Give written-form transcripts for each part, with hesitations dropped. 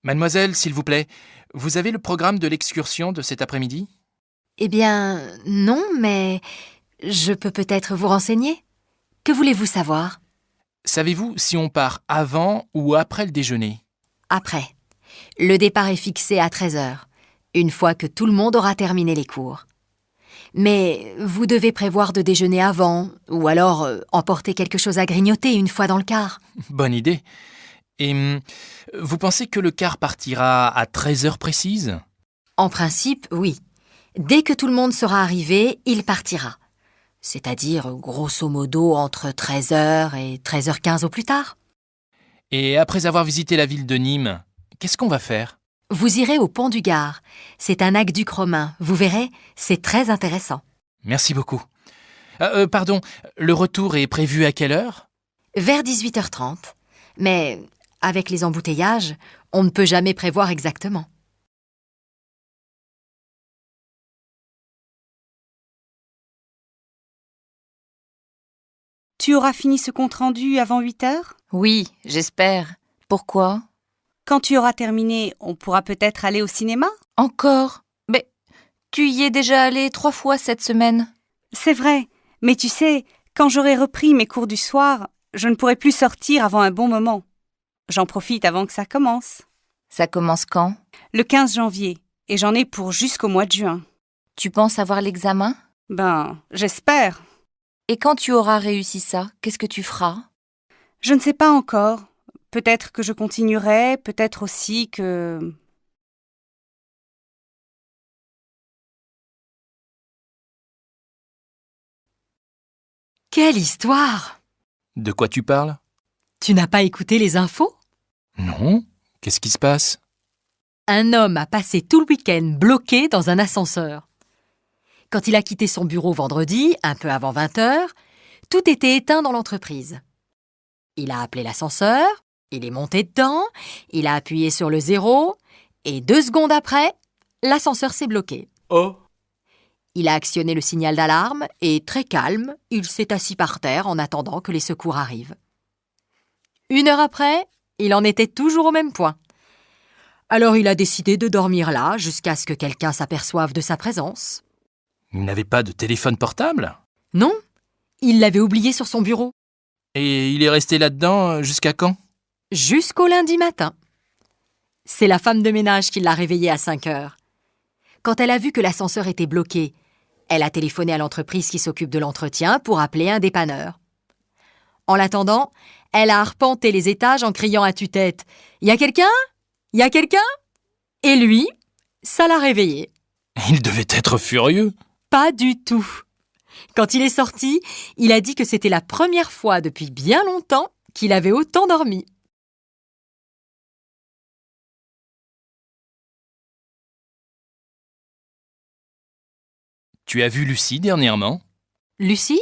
Mademoiselle, s'il vous plaît, vous avez le programme de l'excursion de cet après-midi? Eh bien, non, mais je peux peut-être vous renseigner. Que voulez-vous savoir? Savez-vous si on part avant ou après le déjeuner? Après. Le départ est fixé à 13 heures, une fois que tout le monde aura terminé les cours. Mais vous devez prévoir de déjeuner avant, ou alors emporter quelque chose à grignoter une fois dans le car. Bonne idée. Et vous pensez que le car partira à 13 heures précises? En principe, oui. Dès que tout le monde sera arrivé, il partira. C'est-à-dire, grosso modo, entre 13 heures et 13h15 au plus tard. Et après avoir visité la ville de Nîmes, qu'est-ce qu'on va faire? Vous irez au pont du Gard. C'est un aqueduc romain. Vous verrez, c'est très intéressant. Merci beaucoup. Pardon, le retour est prévu à quelle heure? Vers 18h30. Mais avec les embouteillages, on ne peut jamais prévoir exactement. Tu auras fini ce compte-rendu avant 8 heures? Oui, j'espère. Pourquoi? Quand tu auras terminé, on pourra peut-être aller au cinéma? Encore? Mais tu y es déjà allé 3 fois cette semaine. C'est vrai, mais tu sais, quand j'aurai repris mes cours du soir, je ne pourrai plus sortir avant un bon moment. J'en profite avant que ça commence. Ça commence quand? Le 15 janvier, et j'en ai pour jusqu'au mois de juin. Tu penses avoir l'examen? Ben, j'espère. Et quand tu auras réussi ça, qu'est-ce que tu feras? Je ne sais pas encore. Peut-être que je continuerai, peut-être aussi que... Quelle histoire! De quoi tu parles? Tu n'as pas écouté les infos? Non. Qu'est-ce qui se passe? Un homme a passé tout le week-end bloqué dans un ascenseur. Quand il a quitté son bureau vendredi, un peu avant 20h, tout était éteint dans l'entreprise. Il a appelé l'ascenseur, il est monté dedans, il a appuyé sur le 0, et 2 secondes après, l'ascenseur s'est bloqué. Oh! Il a actionné le signal d'alarme et, très calme, il s'est assis par terre en attendant que les secours arrivent. 1 heure après, il en était toujours au même point. Alors il a décidé de dormir là jusqu'à ce que quelqu'un s'aperçoive de sa présence. Il n'avait pas de téléphone portable? Non, il l'avait oublié sur son bureau. Et il est resté là-dedans jusqu'à quand? Jusqu'au lundi matin. C'est la femme de ménage qui l'a réveillé à 5 heures. Quand elle a vu que l'ascenseur était bloqué, elle a téléphoné à l'entreprise qui s'occupe de l'entretien pour appeler un dépanneur. En l'attendant, elle a arpenté les étages en criant à tue-tête « Y a quelqu'un? Y a quelqu'un ?» Et lui, ça l'a réveillé. Il devait être furieux. Pas du tout. Quand il est sorti, il a dit que c'était la première fois depuis bien longtemps qu'il avait autant dormi. Tu as vu Lucie dernièrement? Lucie?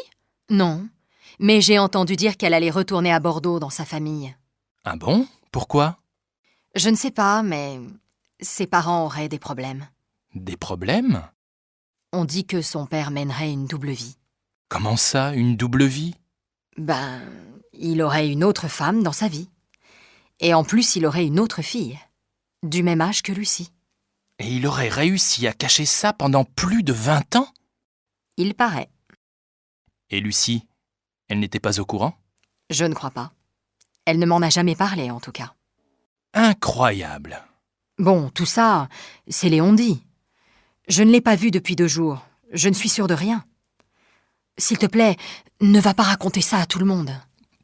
Non. Mais j'ai entendu dire qu'elle allait retourner à Bordeaux dans sa famille. Ah bon? Pourquoi? Je ne sais pas, mais ses parents auraient des problèmes. Des problèmes? On dit que son père mènerait une double vie. Comment ça, une double vie? Ben, il aurait une autre femme dans sa vie. Et en plus, il aurait une autre fille, du même âge que Lucie. Et il aurait réussi à cacher ça pendant plus de 20 ans? Il paraît. Et Lucie, elle n'était pas au courant? Je ne crois pas. Elle ne m'en a jamais parlé, en tout cas. Incroyable! Bon, tout ça, c'est Léon dit. Je ne l'ai pas vu depuis 2 jours. Je ne suis sûre de rien. S'il te plaît, ne va pas raconter ça à tout le monde.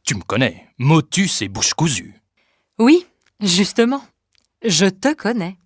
Tu me connais, motus et bouche cousue. Oui, justement. Je te connais.